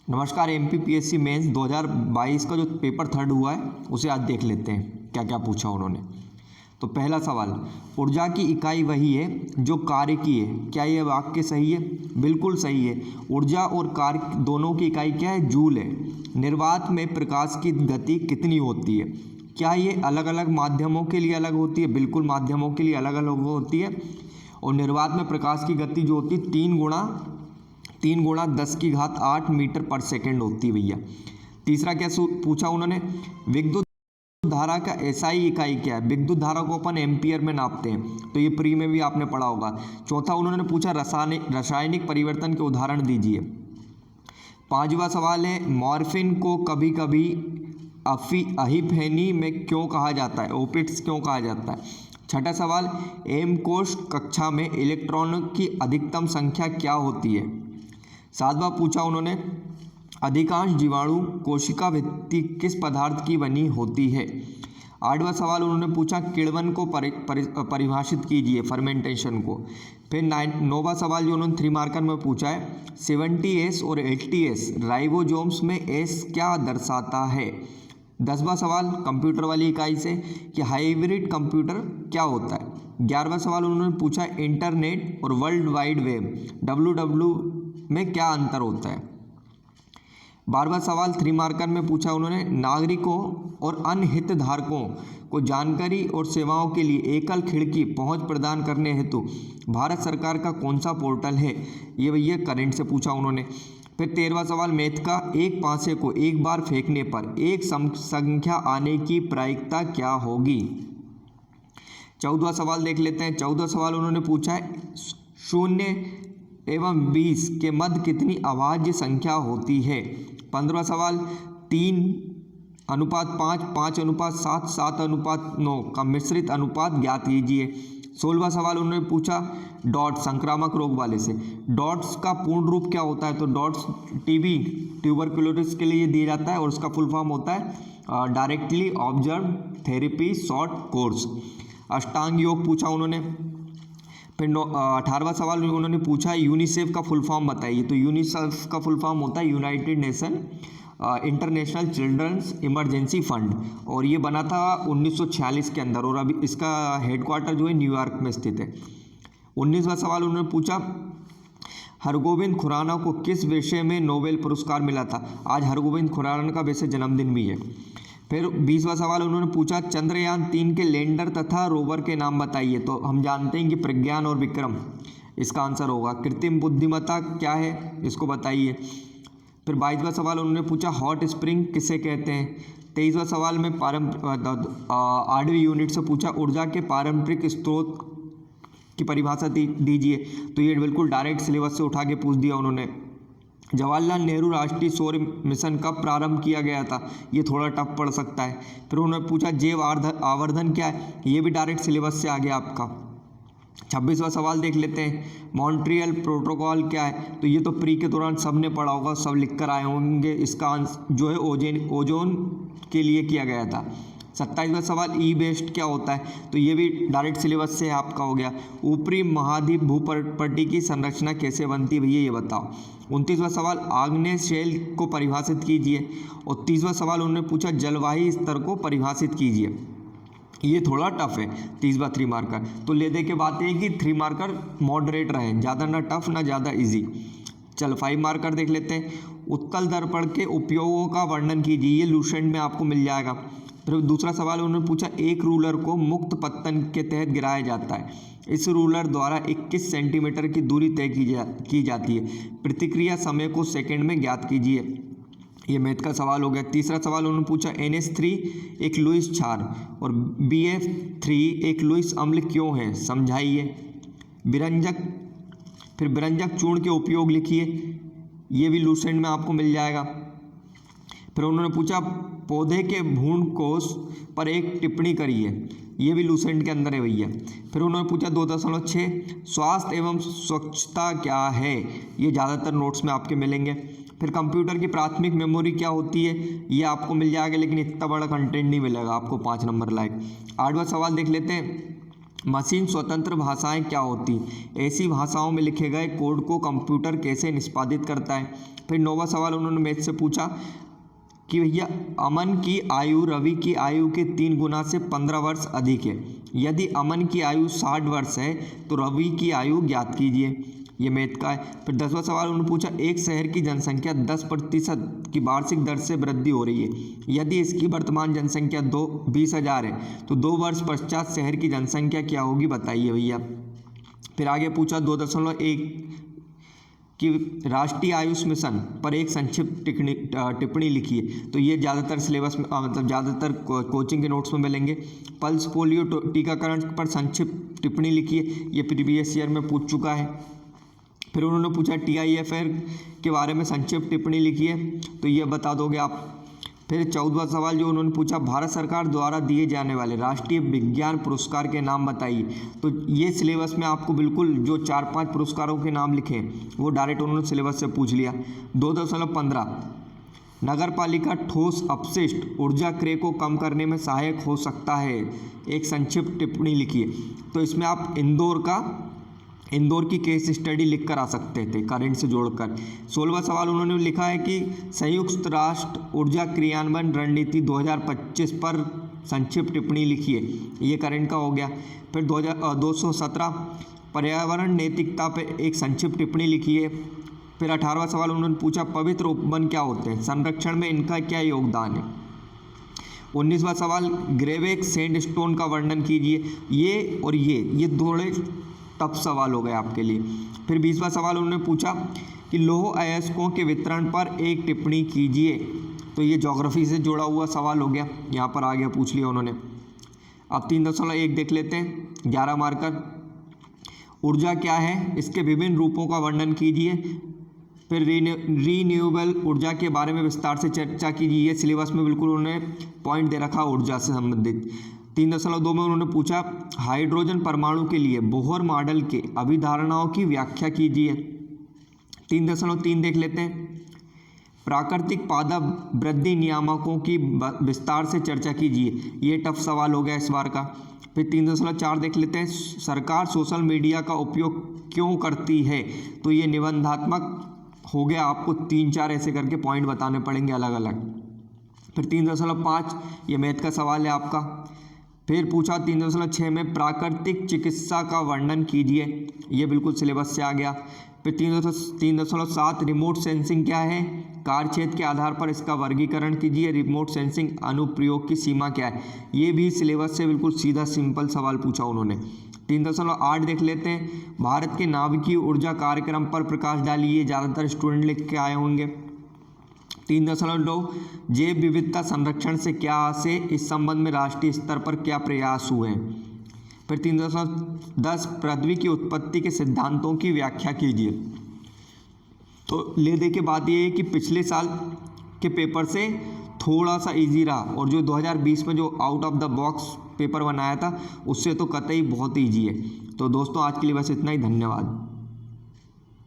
नमस्कार। MPPSC mains 2022 का जो पेपर थर्ड हुआ है उसे आज देख लेते हैं क्या क्या पूछा उन्होंने। तो पहला सवाल, ऊर्जा की इकाई वही है जो कार्य की है। क्या यह वाक्य सही है? बिल्कुल सही है। ऊर्जा और कार्य दोनों की इकाई क्या है? जूल है। निर्वात में प्रकाश की गति कितनी होती है? क्या ये अलग अलग माध्यमों के लिए अलग होती है? बिल्कुल माध्यमों के लिए अलग अलग होती है। और निर्वात में प्रकाश की गति जो होती है 3 × 10⁸ मीटर पर सेकेंड होती है भैया। तीसरा क्या पूछा उन्होंने, विद्युत धारा का एसआई इकाई क्या है? विद्युत धारा को अपन एम्पियर में नापते हैं, तो ये प्री में भी आपने पढ़ा होगा। चौथा उन्होंने पूछा रासायनिक परिवर्तन के उदाहरण दीजिए। पांचवा सवाल है, मॉर्फिन को कभी कभी अहिफेनी में क्यों कहा जाता है? ओपिट्स क्यों कहा जाता है? छठा सवाल, एम कोश कक्षा में इलेक्ट्रॉनों की अधिकतम संख्या क्या होती है? सातवां पूछा उन्होंने, अधिकांश जीवाणु कोशिका भित्ति किस पदार्थ की बनी होती है? आठवां सवाल उन्होंने पूछा, किण्वन को परिभाषित कीजिए, फर्मेंटेशन को। फिर नौवां सवाल जो उन्होंने 3 मार्कर में पूछा है, 70S और 80S राइबोसोम्स में S क्या दर्शाता है? 10वां सवाल कंप्यूटर वाली इकाई से कि हाइब्रिड कंप्यूटर क्या होता है? 11वां सवाल उन्होंने पूछा, इंटरनेट और वर्ल्ड वाइड वेब WWW में क्या अंतर होता है? 12वां सवाल 3 मार्कर में पूछा उन्होंने, नागरिकों और अन्य हितधारकों को जानकारी और सेवाओं के लिए एकल खिड़की पहुंच प्रदान करने हेतु भारत सरकार का कौन सा पोर्टल है? ये भैया करंट से पूछा उन्होंने। फिर 13वां सवाल, मैथ का एक पासे को एक बार फेंकने पर एक संख्या आने की प्रायिकता क्या होगी? 14वां सवाल देख लेते हैं। 14वां सवाल उन्होंने पूछा है, 0 एवं 20 के मध्य कितनी अभाज्य संख्या होती है? 15वां सवाल, 3:5, 5:7, 7:9 का मिश्रित अनुपात ज्ञात कीजिए। 16वां सवाल उन्होंने पूछा, डॉट्स संक्रामक रोग वाले से डॉट्स का पूर्ण रूप क्या होता है? तो डॉट्स टीबी ट्यूबरकुलोसिस के लिए दिया जाता है और उसका फुल फॉर्म होता है directly observe therapy short course. अष्टांग योग पूछा उन्होंने। फिर 18वां सवाल उन्होंने पूछा, यूनिसेफ का फुल फॉर्म बताइए। तो यूनिसेफ का फुल फॉर्म होता है United Nation International Children's Emergency Fund, और ये बना था 1946 के अंदर, और अभी इसका हेडक्वार्टर जो है न्यूयॉर्क में स्थित है। 19वां सवाल उन्होंने पूछा, हरगोविंद खुराना को किस विषय में नोबेल पुरस्कार मिला था? आज हरगोविंद खुराना का वैसे जन्मदिन भी है। फिर 20वां सवाल उन्होंने पूछा, चंद्रयान 3 के लैंडर तथा रोवर के नाम बताइए। तो हम जानते हैं कि प्रज्ञान और विक्रम इसका आंसर होगा। कृत्रिम बुद्धिमत्ता क्या है, इसको बताइए। फिर 22वां सवाल उन्होंने पूछा, हॉट स्प्रिंग किसे कहते हैं? 23वां सवाल में 8वीं यूनिट से पूछा, ऊर्जा के पारंपरिक स्रोत की परिभाषा दीजिए। तो ये बिल्कुल डायरेक्ट सिलेबस से उठा के पूछ दिया उन्होंने। जवाहरलाल नेहरू राष्ट्रीय सौर मिशन कब प्रारंभ किया गया था? ये थोड़ा टफ पड़ सकता है। फिर उन्होंने पूछा, जैव आवर्धन क्या है? ये भी डायरेक्ट सिलेबस से आ गया आपका। 26वां सवाल देख लेते हैं, मॉन्ट्रियल प्रोटोकॉल क्या है? तो ये तो प्री के दौरान सब ने पढ़ा होगा, सब लिख कर आए होंगे। इसका आंसर जो है ओजोन के लिए किया गया था। 27वां सवाल, ई वेस्ट क्या होता है? तो ये भी डायरेक्ट सिलेबस से आपका हो गया। ऊपरी महाद्वीप भूपट्टी की संरचना कैसे बनती है भैया, ये बताओ। 29वां सवाल, आग्नेय शेल को परिभाषित कीजिए। और 30वां सवाल उन्होंने पूछा, जलवायु स्तर को परिभाषित कीजिए। ये थोड़ा टफ है 30वां 3 मार्कर। तो ले दे के बात है कि 3 मार्कर मॉडरेट रहे, ज़्यादा ना टफ ना ज़्यादा इजी। चल 5 मार्कर देख लेते हैं। उत्तल दर्पण के उपयोगों का वर्णन कीजिए। ये लूसेंट में आपको मिल जाएगा। फिर दूसरा सवाल उन्होंने पूछा, एक रूलर को मुक्त पत्तन के तहत गिराया जाता है। इस रूलर द्वारा 21 सेंटीमीटर की दूरी तय की जाती है। प्रतिक्रिया समय को सेकंड में ज्ञात कीजिए। ये मैथ का सवाल हो गया। तीसरा सवाल उन्होंने पूछा, NH3 एक लुईस क्षार और BF3 एक लुईस अम्ल क्यों है? समझाइए। बिरंजक चूर्ण के उपयोग लिखिए। ये भी लूसेंट में आपको मिल जाएगा। फिर उन्होंने पूछा, पौधे के भ्रूण कोश पर एक टिप्पणी करिए। ये भी लूसेंट के अंदर है भैया। फिर उन्होंने पूछा 2.6, स्वास्थ्य एवं स्वच्छता क्या है? ये ज़्यादातर नोट्स में आपके मिलेंगे। फिर कंप्यूटर की प्राथमिक मेमोरी क्या होती है? ये आपको मिल जाएगा, लेकिन इतना बड़ा कंटेंट नहीं मिलेगा आपको 5 नंबर लायक। 8वां सवाल देख लेते हैं, मशीन स्वतंत्र भाषाएं क्या होती? ऐसी भाषाओं में लिखे गए कोड को कंप्यूटर कैसे निष्पादित करता है? फिर 9वां सवाल उन्होंने मैथ से पूछा कि भैया अमन की आयु रवि की आयु के 3 गुना से 15 वर्ष अधिक है। यदि अमन की आयु 60 वर्ष है तो रवि की आयु ज्ञात कीजिए। ये मैथ का है। फिर 10वां सवाल उन्होंने पूछा एक शहर की जनसंख्या 10% की वार्षिक दर से वृद्धि हो रही है। यदि इसकी वर्तमान जनसंख्या 20,000 है तो 2 वर्ष पश्चात शहर की जनसंख्या क्या होगी बताइए भैया। फिर आगे पूछा 2.1 कि राष्ट्रीय आयुष मिशन पर एक संक्षिप्त टिप्पणी लिखिए। तो ये ज़्यादातर सिलेबस में मतलब ज़्यादातर कोचिंग के नोट्स में मिलेंगे। पल्स पोलियो टीकाकरण पर संक्षिप्त टिप्पणी लिखिए, ये प्रीवियस ईयर में पूछ चुका है। फिर उन्होंने पूछा TIFR के बारे में संक्षिप्त टिप्पणी लिखिए, तो ये बता दोगे आप। फिर 14वां सवाल जो उन्होंने पूछा भारत सरकार द्वारा दिए जाने वाले राष्ट्रीय विज्ञान पुरस्कार के नाम बताइए। तो ये सिलेबस में आपको बिल्कुल जो 4-5 पुरस्कारों के नाम लिखे वो डायरेक्ट उन्होंने सिलेबस से पूछ लिया। 2.15 नगर पालिका ठोस अपशिष्ट ऊर्जा क्रय को कम करने में सहायक हो सकता है, एक संक्षिप्त टिप्पणी लिखिए। तो इसमें आप इंदौर की केस स्टडी लिख कर आ सकते थे करंट से जोड़कर। 16वां सवाल उन्होंने लिखा है कि संयुक्त राष्ट्र ऊर्जा क्रियान्वयन रणनीति 2025 पर संक्षिप्त टिप्पणी लिखिए, ये करंट का हो गया। फिर 217 पर्यावरण नैतिकता पर एक संक्षिप्त टिप्पणी लिखिए। फिर 18वां सवाल उन्होंने पूछा पवित्र उपवन क्या होते हैं, संरक्षण में इनका क्या योगदान है। 19वां सवाल ग्रेवेक सैंडस्टोन का वर्णन कीजिए। ये और ये थोड़े टफ सवाल हो गए आपके लिए। फिर 20वां सवाल उन्होंने पूछा कि लौह अयस्कों के वितरण पर एक टिप्पणी कीजिए। तो ये ज्योग्राफी से जुड़ा हुआ सवाल हो गया, यहाँ पर आगे पूछ लिया उन्होंने। अब 3.1 देख लेते हैं, 11 मार्कर। ऊर्जा क्या है, इसके विभिन्न रूपों का वर्णन कीजिए। फिर रीन्यूएबल ऊर्जा के बारे में विस्तार से चर्चा कीजिए। ये सिलेबस में बिल्कुल उन्होंने पॉइंट दे रखा ऊर्जा से संबंधित। 3.2 में उन्होंने पूछा हाइड्रोजन परमाणु के लिए बोहर मॉडल के अभिधारणाओं की व्याख्या कीजिए। 3.3 देख लेते हैं, प्राकृतिक पादप वृद्धि नियामकों की विस्तार से चर्चा कीजिए। ये टफ सवाल हो गया इस बार का। फिर 3.4 देख लेते हैं, सरकार सोशल मीडिया का उपयोग क्यों करती है। तो ये निबंधात्मक हो गया, आपको 3-4 ऐसे करके पॉइंट बताने पड़ेंगे अलग अलग। फिर 3.5 ये मैथ का सवाल है आपका। फिर पूछा 3.6 में प्राकृतिक चिकित्सा का वर्णन कीजिए, ये बिल्कुल सिलेबस से आ गया। फिर 3.7 रिमोट सेंसिंग क्या है, कार्य क्षेत्र के आधार पर इसका वर्गीकरण कीजिए। रिमोट सेंसिंग अनुप्रयोग की सीमा क्या है, ये भी सिलेबस से बिल्कुल सीधा सिंपल सवाल पूछा उन्होंने। 3.8 देख लेते हैं, भारत के नाभिकीय ऊर्जा कार्यक्रम पर प्रकाश डालिए, ज़्यादातर स्टूडेंट लिख के आए होंगे। 3.9 जैव विविधता संरक्षण से क्या आशय, इस संबंध में राष्ट्रीय स्तर पर क्या प्रयास हुए हैं। फिर 3.10 पृथ्वी की उत्पत्ति के सिद्धांतों की व्याख्या कीजिए। तो ले दे के बात ये है कि पिछले साल के पेपर से थोड़ा सा इजी रहा, और जो 2020 में जो out of the box paper बनाया था उससे तो कतई बहुत ईजी है। तो दोस्तों आज के लिए बस इतना ही, धन्यवाद।